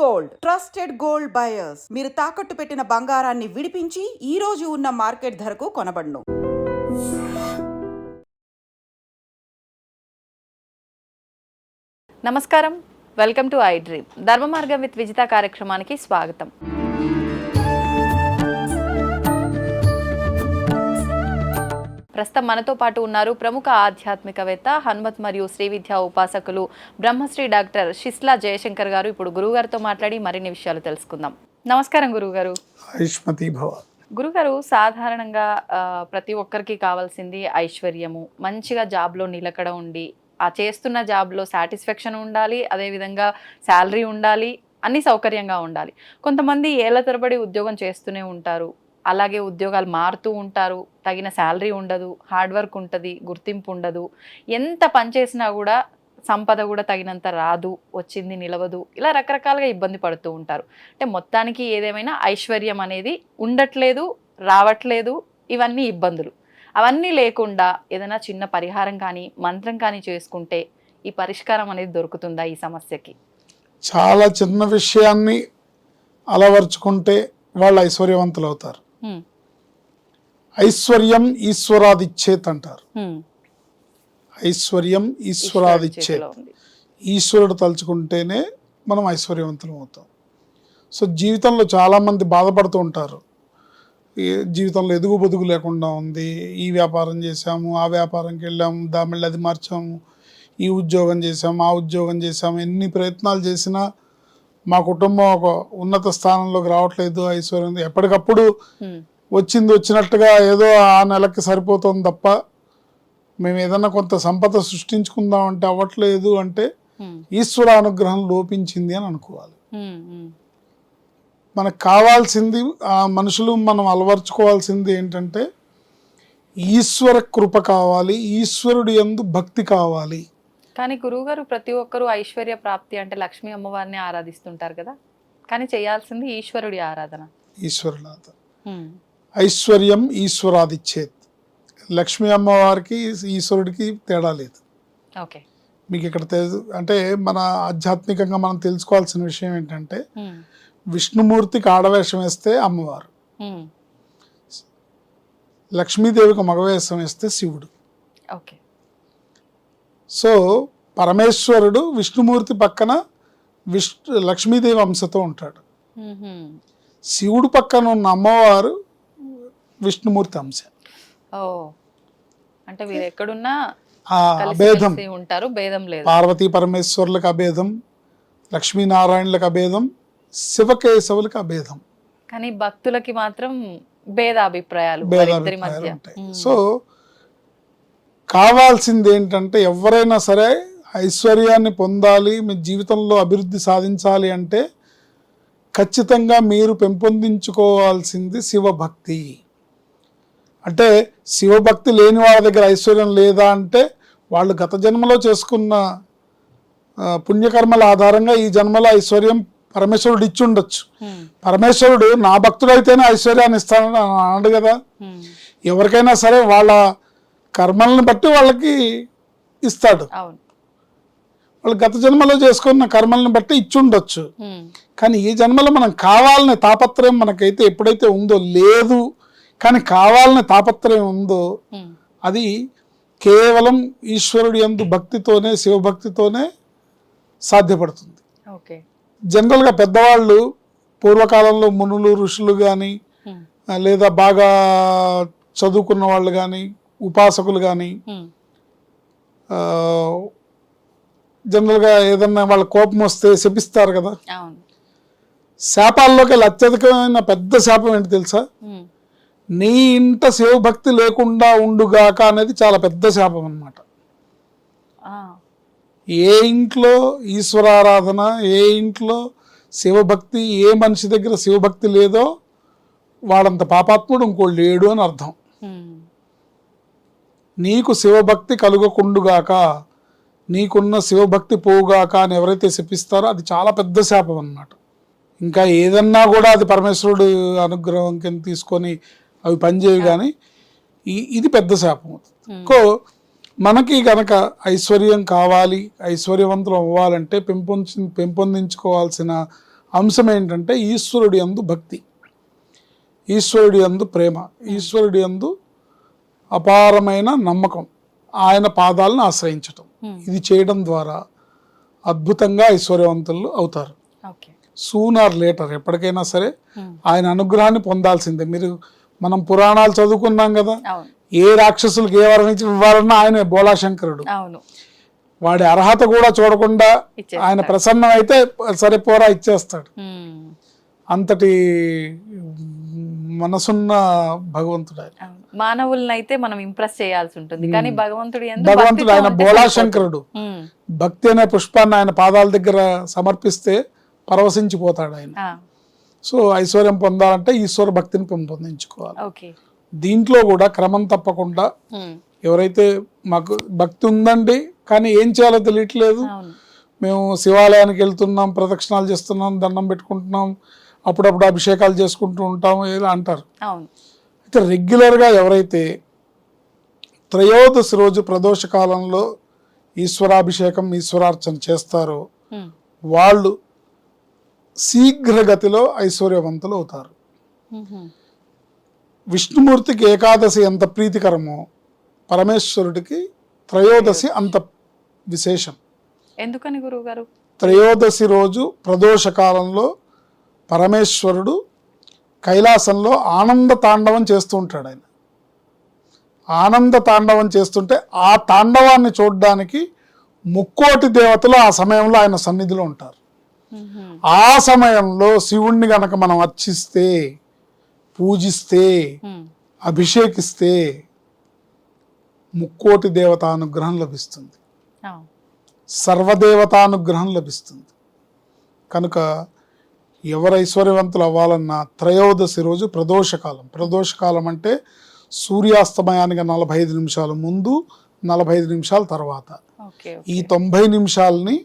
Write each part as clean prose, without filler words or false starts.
Gold trusted gold buyers. మీరు తాకట్టు పెట్టిన బంగారాన్ని విడిపించి ఈ రోజు ఉన్న మార్కెట్ ధరకు కొనబడును. నమస్కారం, వెల్కమ్ టు ఐ డ్రీమ్. ధర్మ మార్గం విత్ విజిత కార్యక్రమానికి స్వాగతం. ప్రస్తుతం మనతో పాటు ఉన్నారు ప్రముఖ ఆధ్యాత్మికవేత్త, హనుమత్ మరియు శ్రీ విద్యా ఉపాసకులు బ్రహ్మశ్రీ డాక్టర్ శిస్లా జయశంకర్ గారు. ఇప్పుడు గురువుగారితో మాట్లాడి మరిన్ని విషయాలు తెలుసుకుందాం. నమస్కారం గురువుగారు. గురుగారు, సాధారణంగా ప్రతి ఒక్కరికి కావాల్సింది ఐశ్వర్యము, మంచిగా జాబ్లో నిలకడ ఉండి ఆ చేస్తున్న జాబ్లో సాటిస్ఫాక్షన్ ఉండాలి, అదేవిధంగా శాలరీ ఉండాలి, అన్ని సౌకర్యంగా ఉండాలి. కొంతమంది ఏళ్ల తరబడి ఉద్యోగం చేస్తూనే ఉంటారు, అలాగే ఉద్యోగాలు మారుతూ ఉంటారు, తగిన శాలరీ ఉండదు, హార్డ్ వర్క్ ఉంటుంది, గుర్తింపు ఉండదు, ఎంత పనిచేసినా కూడా సంపద కూడా తగినంత రాదు, వచ్చింది నిలవదు, ఇలా రకరకాలుగా ఇబ్బంది పడుతూ ఉంటారు. అంటే మొత్తానికి ఏదేమైనా ఐశ్వర్యం అనేది ఉండట్లేదు, రావట్లేదు, ఇవన్నీ ఇబ్బందులు. అవన్నీ లేకుండా ఏదైనా చిన్న పరిహారం కానీ మంత్రం కానీ చేసుకుంటే ఈ పరిష్కారం అనేది దొరుకుతుందా ఈ సమస్యకి? చాలా చిన్న విషయాన్ని అలవర్చుకుంటే వాళ్ళు ఐశ్వర్యవంతులు అవుతారు. ఐశ్వర్యం ఈశ్వరాదిచ్చేత్ అంటారు. ఐశ్వర్యం ఈశ్వరాదిచ్చేత్. ఈశ్వరుడు తలుచుకుంటేనే మనం ఐశ్వర్యవంతులం అవుతాం. సో జీవితంలో చాలామంది బాధపడుతూ ఉంటారు, జీవితంలో ఎదుగు బొదుగు లేకుండా ఉంది, ఈ వ్యాపారం చేసాము, ఆ వ్యాపారంకి వెళ్ళాము, మళ్ళీ అది మార్చాము, ఈ ఉద్యోగం చేసాము, ఆ ఉద్యోగం చేసాము, ఎన్ని ప్రయత్నాలు చేసినా మా కుటుంబం ఒక ఉన్నత స్థానంలోకి రావట్లేదు, ఐశ్వర్యం ఎప్పటికప్పుడు వచ్చినట్టుగా ఏదో ఆ నెలకి సరిపోతుంది తప్ప మేము ఏదన్నా కొంత సంపద సృష్టించుకుందాం అంటే అవ్వట్లేదు అంటే ఈశ్వర అనుగ్రహం లోపించింది అని అనుకోవాలి. మనకు కావాల్సింది, ఆ మనుషులు మనం అలవర్చుకోవాల్సింది ఏంటంటే ఈశ్వర కృప కావాలి, ఈశ్వరుడి యందు భక్తి కావాలి. కానీ గురువుగారు, ప్రతి ఒక్కరూ ఐశ్వర్య ప్రాప్తి అంటే లక్ష్మీ అమ్మవారిని ఆరాధిస్తుంటారు కదా, కానీ చేయాల్సింది ఈశ్వరుడి ఆరాధన. ఈశ్వరుడు ఐశ్వర్యం ఈశ్వరాదిచ్చేత్. లక్ష్మీ అమ్మవారికి ఈశ్వరుడికి తేడా లేదు. ఓకే, మీకు ఇక్కడ అంటే మన ఆధ్యాత్మికంగా మనం తెలుసుకోవాల్సిన విషయం ఏంటంటే విష్ణుమూర్తికి ఆడవేషం వేస్తే అమ్మవారు, లక్ష్మీదేవికి మగవేషం వేస్తే శివుడు. ఓకే, సో పరమేశ్వరుడు విష్ణుమూర్తి పక్కన లక్ష్మీదేవి అంశతో ఉంటాడు. శివుడు పక్కన ఉన్న అమ్మవారు విష్ణుమూర్తి అంశ. అంటే వీరు ఎక్కడున్నా అభేదం ఉంటారు, భేదం లేదు. పార్వతీ పరమేశ్వరులకు అభేదం, లక్ష్మీనారాయణులకు అభేదం, శివకేశవులకు అభేదం, కానీ భక్తులకి మాత్రం భేదాభిప్రాయాలు ఉంటాయి. సో కావాల్సింది ఏంటంటే ఎవరైనా సరే ఐశ్వర్యాన్ని పొందాలి, మీ జీవితంలో అభివృద్ధి సాధించాలి అంటే ఖచ్చితంగా మీరు పెంపొందించుకోవాల్సింది శివభక్తి. అంటే శివభక్తి లేని వాళ్ళ దగ్గర ఐశ్వర్యం లేదా అంటే వాళ్ళు గత జన్మలో చేసుకున్న పుణ్యకర్మల ఆధారంగా ఈ జన్మలో ఐశ్వర్యం పరమేశ్వరుడు ఇచ్చి ఉండొచ్చు. పరమేశ్వరుడు నా భక్తుడైతేనే ఐశ్వర్యాన్ని ఇస్తానని అన్నాడు కదా. ఎవరికైనా సరే వాళ్ళ కర్మలను బట్టి వాళ్ళకి ఇస్తాడు. వాళ్ళు గత జన్మలో చేసుకున్న కర్మలను బట్టి ఇచ్చి ఉండొచ్చు. కానీ ఈ జన్మలో మనం కావాలనే తాపత్రయం మనకైతే ఎప్పుడైతే ఉందో, లేదు కానీ కావాలనే తాపత్రయం ఉందో, అది కేవలం ఈశ్వరుడి యందు భక్తితోనే, శివభక్తితోనే సాధ్యపడుతుంది. జనరల్గా పెద్దవాళ్ళు పూర్వకాలంలో మునులు, ఋషులు కానీ లేదా బాగా చదువుకున్న వాళ్ళు కానీ, ఉపాసకులు కానీ జనరల్గా ఏదన్నా వాళ్ళ కోపం వస్తే శపిస్తారు కదా. శాపాల్లోకి అత్యధికమైన పెద్ద శాపం ఏంటి తెలుసా? నీ ఇంట శివభక్తి లేకుండా ఉండుగాక అనేది చాలా పెద్ద శాపం అన్నమాట. ఏ ఇంట్లో ఈశ్వరారాధన, ఏ ఇంట్లో శివభక్తి, ఏ మనిషి దగ్గర శివభక్తి లేదో వాడంత పాపాత్ముడు ఇంకోళ్ళు లేడు అని అర్థం. నీకు శివభక్తి కలుగకుండుగాక, నీకున్న శివభక్తి పోవుగాక అని ఎవరైతే శపిస్తారో అది చాలా పెద్ద శాపం అన్నమాట. ఇంకా ఏదన్నా కూడా అది పరమేశ్వరుడు అనుగ్రహం కింద తీసుకొని అవి పనిచేయవు. కానీ ఇది పెద్ద శాపం. మనకి గనక ఐశ్వర్యం కావాలి, ఐశ్వర్యవంతులు అవ్వాలంటే పెంపొందించుకోవాల్సిన అంశం ఏంటంటే ఈశ్వరుడి యందు భక్తి, ఈశ్వరుడి యందు ప్రేమ, ఈశ్వరుడి యందు అపారమైన నమ్మకం, ఆయన పాదాలను ఆశ్రయించటం. ఇది చేయడం ద్వారా అద్భుతంగా ఐశ్వర్యవంతులు అవుతారు. సూన్ ఆర్ లేటర్ ఎప్పటికైనా సరే ఆయన అనుగ్రహాన్ని పొందాల్సిందే. మనం పురాణాలు చదువుకున్నాం కదా, ఏ రాక్షసులకు ఏ వరం ఇవ్వాలన్నా ఆయన బోళాశంకరుడు. వాడి అర్హత కూడా చూడకుండా ఆయన ప్రసన్నం అయితే సరే పోరా ఇచ్చేస్తాడు. అంతటి మనసున్న భగవంతుడు ఆయన. మానవులను అయితే మనం ఇంప్రెస్ చేయాల్సి ఉంటుంది, కానీ భగవంతుడు ఆయన బోళాశంకరుడు. భక్తి అనే పుష్పాన్ని ఆయన పాదాల దగ్గర సమర్పిస్తే పరవశించిపోతాడు ఆయన. సో ఐశ్వర్యం పొందాలంటే ఈశ్వర భక్తిని పెంపొందించుకోవాలి. దీంట్లో కూడా క్రమం తప్పకుండా ఎవరైతే మాకు భక్తి ఉందండి కానీ ఏం చేయాలో తెలియట్లేదు, మేము శివాలయానికి వెళ్తున్నాం, ప్రదక్షిణాలు చేస్తున్నాం, దండం పెట్టుకుంటున్నాం, అప్పుడప్పుడు అభిషేకాలు చేసుకుంటూ ఉంటాం ఇలా అంటారు. అయితే రెగ్యులర్గా ఎవరైతే త్రయోదశి రోజు ప్రదోష కాలంలో ఈశ్వరాభిషేకం ఈశ్వరార్చన చేస్తారో వాళ్ళు శీఘ్రగతిలో ఐశ్వర్యవంతులు అవుతారు. విష్ణుమూర్తికి ఏకాదశి ఎంత ప్రీతికరమో పరమేశ్వరుడికి త్రయోదశి అంత విశేషం. ఎందుకని గురువుగారు? త్రయోదశి రోజు ప్రదోష కాలంలో పరమేశ్వరుడు కైలాసంలో ఆనంద తాండవం చేస్తూ ఉంటాడు. ఆయన ఆనంద తాండవం చేస్తుంటే ఆ తాండవాన్ని చూడడానికి ముక్కోటి దేవతలు ఆ సమయంలో ఆయన సన్నిధిలో ఉంటారు. ఆ సమయంలో శివుణ్ణి గనక మనం అర్చిస్తే, పూజిస్తే, అభిషేకిస్తే ముక్కోటి దేవతానుగ్రహం లభిస్తుంది, సర్వదేవతానుగ్రహం లభిస్తుంది. కనుక ఎవరు ఐశ్వర్యవంతులు అవ్వాలన్నా త్రయోదశి రోజు ప్రదోషకాలం. ప్రదోషకాలం అంటే సూర్యాస్తమయానికి 45 నిమిషాలు ముందు, 45 నిమిషాల తర్వాత. ఈ 90 నిమిషాలని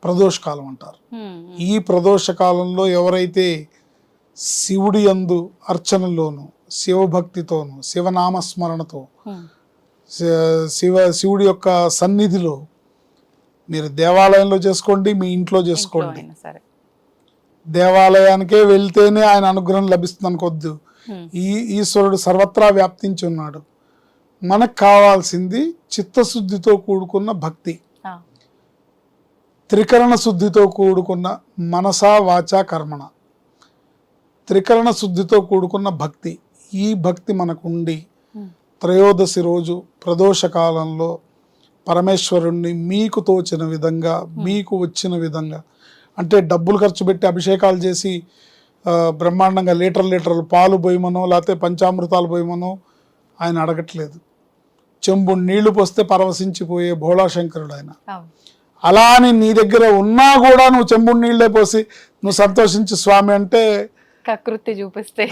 ప్రదోషకాలం అంటారు. ఈ ప్రదోషకాలంలో ఎవరైతే శివుడి యందు అర్చనలోను, శివభక్తితోను, శివనామస్మరణతో, శివుడి యొక్క సన్నిధిలో మీరు దేవాలయంలో చేసుకోండి, మీ ఇంట్లో చేసుకోండి, దేవాలయానికే వెళ్తేనే ఆయన అనుగ్రహం లభిస్తుంది అనుకోద్దు. ఈశ్వరుడు సర్వత్రా వ్యాప్తించి ఉన్నాడు. మనకు కావాల్సింది చిత్తశుద్ధితో కూడుకున్న భక్తి, త్రికరణ శుద్ధితో కూడుకున్న మనసా వాచా కర్మణ, త్రికరణ శుద్ధితో కూడుకున్న భక్తి. ఈ భక్తి మనకు ఉండి త్రయోదశి రోజు ప్రదోష కాలంలో పరమేశ్వరుణ్ణి మీకు తోచిన విధంగా, మీకు వచ్చిన విధంగా, అంటే డబ్బులు ఖర్చు పెట్టి అభిషేకాలు చేసి బ్రహ్మాండంగా లీటర్లు పాలు పోయమనో లేకపోతే పంచామృతాలు పోయమనో ఆయన అడగట్లేదు. చెంబు నీళ్లు పోస్తే పరవశించిపోయే భోళాశంకరుడు ఆయన. అలా అని నీ దగ్గర ఉన్నా కూడా నువ్వు చెంబు నీళ్లే పోసి నువ్వు సంతోషించు స్వామి అంటే కకృతి చూపిస్తే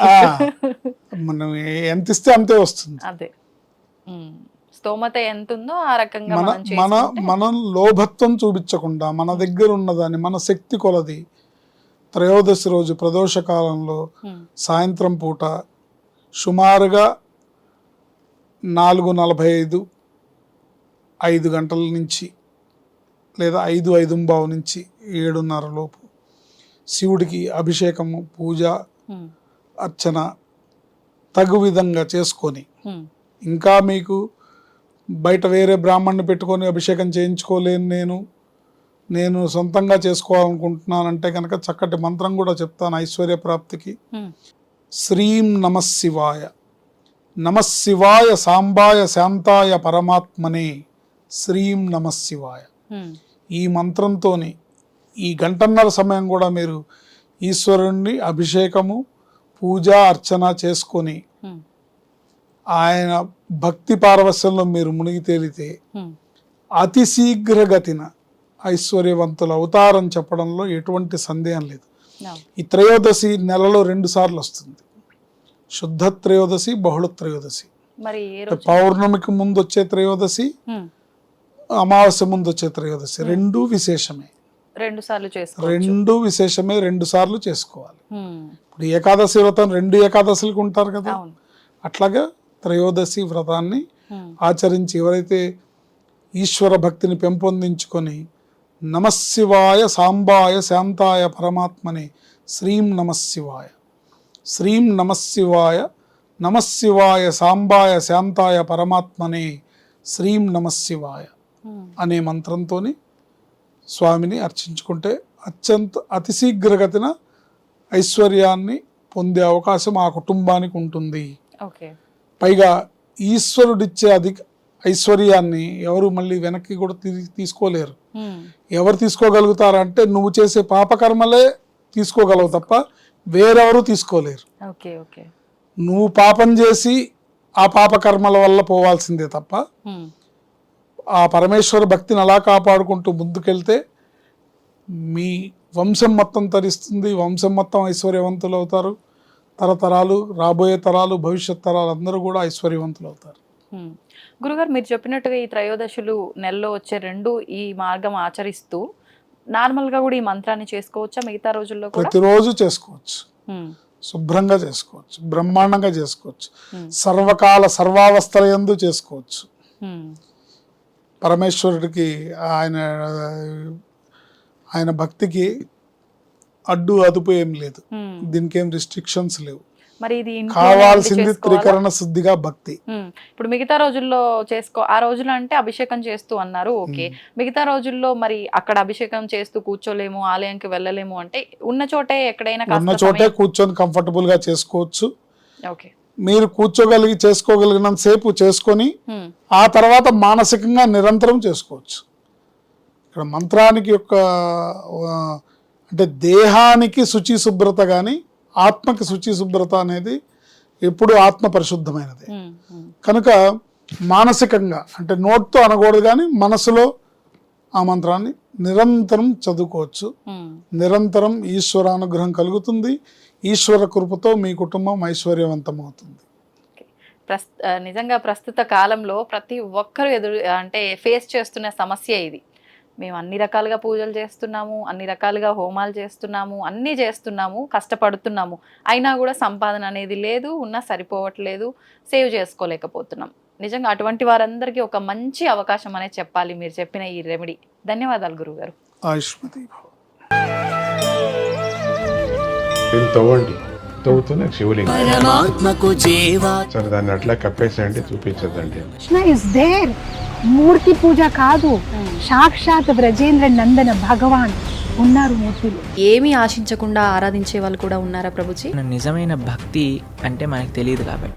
మనం ఎంత ఇస్తే అంతే వస్తుంది. అదే స్తోమత ఎంత ఉందో ఆ రకంగా మనం లోభత్వం చూపించకుండా మన దగ్గర ఉన్నదాన్ని మన శక్తి కొలది త్రయోదశి రోజు ప్రదోష కాలంలో సాయంత్రం పూట సుమారుగా 4:45 5 గంటల నుంచి లేదా 5:05 నుంచి 7:30 లోపు శివుడికి అభిషేకము, పూజ, అర్చన తగు విధంగా చేసుకొని, ఇంకా మీకు బయట వేరే బ్రాహ్మణ్ణి పెట్టుకొని అభిషేకం చేయించుకోలేను నేను సొంతంగా చేసుకోవాలనుకుంటున్నానంటే కనుక చక్కటి మంత్రం కూడా చెప్తాను ఐశ్వర్య ప్రాప్తికి. శ్రీం నమఃశివాయ, నమఃశివాయ సాంబాయ శాంతాయ పరమాత్మనే, శ్రీం నమఃశివాయ. ఈ మంత్రంతోని ఈ గంటన్నర సమయం కూడా మీరు ఈశ్వరుణ్ణి అభిషేకము, పూజ, అర్చన చేసుకొని ఆయన భక్తి పారవస్యంలో మీరు మునిగి తేలితే అతి శీఘ్రగతిన ఐశ్వర్యవంతులు అవుతారని చెప్పడంలో ఎటువంటి సందేహం లేదు. ఈ త్రయోదశి నెలలో 2 సార్లు వస్తుంది. శుద్ధ త్రయోదశి, బహుళ త్రయోదశి. పౌర్ణమికి ముందు వచ్చే త్రయోదశి, అమావాస్య ముందు వచ్చే త్రయోదశి, 2 విశేషమే. 2 విశేషమే, 2 సార్లు చేసుకోవాలి. ఇప్పుడు ఏకాదశి వ్రతం 2 ఏకాదశులకు ఉంటారు కదా, అట్లాగా త్రయోదశి వ్రతాన్ని ఆచరించి ఎవరైతే ఈశ్వర భక్తిని పెంపొందించుకొని నమశివాయ సాంబాయ శాంతాయ పరమాత్మనే శ్రీం నమశివాయ, శ్రీం నమశివాయ, నమశివాయ సాంబాయ శాంతాయ పరమాత్మనే శ్రీం నమశివాయ అనే మంత్రంతో స్వామిని అర్చించుకుంటే అతి శీఘ్రగతిన ఐశ్వర్యాన్ని పొందే అవకాశం ఆ కుటుంబానికి ఉంటుంది. ఓకే. పైగా ఈశ్వరుడిచ్చే ఐశ్వర్యాన్ని ఎవరు మళ్ళీ వెనక్కి కూడా తీసుకోలేరు. ఎవరు తీసుకోగలుగుతారంటే నువ్వు చేసే పాపకర్మలే తీసుకోగలవు తప్ప వేరెవరు తీసుకోలేరు. ఓకే. ఓకే. నువ్వు పాపం చేసి ఆ పాపకర్మల వల్ల పోవాల్సిందే తప్ప ఆ పరమేశ్వర భక్తిని అలా కాపాడుకుంటూ ముందుకెళ్తే మీ వంశం మొత్తం తరిస్తుంది, వంశం మొత్తం ఐశ్వర్యవంతులు అవుతారు. తరతరాలు, రాబోయే తరాలు, భవిష్యత్ తరాలు అందరూ కూడా ఐశ్వర్యవంతులు అవుతారు. గురుగారు, మీరు చెప్పినట్టుగా ఈ త్రయోదశులు నెలలో వచ్చే 2 ఈ మార్గం ఆచరిస్తూ నార్మల్గా కూడా ఈ మంత్రాన్ని చేసుకోవచ్చా మిగతా రోజుల్లో కూడా? ప్రతిరోజు చేసుకోవచ్చు, శుభ్రంగా చేసుకోవచ్చు, బ్రహ్మాండంగా చేసుకోవచ్చు, సర్వకాల సర్వావస్థల యందు చేసుకోవచ్చు. పరమేశ్వరుడికి ఆయన భక్తికి అడ్డు అదుపు ఏం లేదు, దీనికి ఏం రిస్ట్రిక్షన్స్ లేవు. మరి ఇది కావాల్సింది త్రికరణ శుద్ధిగా భక్తి. ఇప్పుడు మిగతా రోజుల్లో ఆ రోజులు అంటే అభిషేకం చేస్తూ అన్నారు, ఓకే. మిగతా రోజుల్లో మరి అక్కడ అభిషేకం చేస్తూ కూర్చోలేము, ఆలయంకి వెళ్ళలేము అంటే ఉన్న చోటే ఎక్కడైనా ఉన్న చోటే కూర్చొని కంఫర్టబుల్ గా చేసుకోవచ్చు. ఓకే. మీరు చేసుకోగలిగినంత సేపు చేసుకొని ఆ తర్వాత మానసికంగా నిరంతరం చేసుకోవచ్చు. ఇక్కడ మంత్రానికి యొక్క అంటే దేహానికి శుచి శుభ్రత కానీ ఆత్మకి శుచి శుభ్రత అనేది ఎప్పుడు ఆత్మ పరిశుద్ధమైనది కనుక మానసికంగా అంటే నోట్తో అనకూడదు కానీ మనసులో ఆ మంత్రాన్ని నిరంతరం చదువుకోవచ్చు. నిరంతరం ఈశ్వరానుగ్రహం కలుగుతుంది. ఈశ్వర కృపతో మీ కుటుంబం ఐశ్వర్యవంతం అవుతుంది. నిజంగా ప్రస్తుత కాలంలో ప్రతి ఒక్కరు ఫేస్ చేస్తున్న సమస్య ఇది. మేము అన్ని రకాలుగా పూజలు చేస్తున్నాము, అన్ని రకాలుగా హోమాలు చేస్తున్నాము, అన్నీ చేస్తున్నాము, కష్టపడుతున్నాము, అయినా కూడా సంపాదన అనేది లేదు, ఉన్నా సరిపోవట్లేదు, సేవ్ చేసుకోలేకపోతున్నాం. నిజంగా అటువంటి వారందరికీ ఒక మంచి అవకాశం అనే చెప్పాలి మీరు చెప్పిన ఈ రెమెడీ. ధన్యవాదాలు గురుగారు. ఆయుష్మతి. తవ్వుతూనే శివలింగం సరే దాన్ని అట్లా కప్పేసేయండి, చూపించదండి. Krishna is there. మూర్తి పూజ కాదు, సాక్షాత్ బ్రజేంద్ర నందన భగవాన్ ఉన్నారు మూర్తిలో. ఏమీ ఆశించకుండా ఆరాధించే వాళ్ళు కూడా ఉన్నారా ప్రభుజీ? నిజమైన భక్తి అంటే మనకు తెలియదు కాబట్టి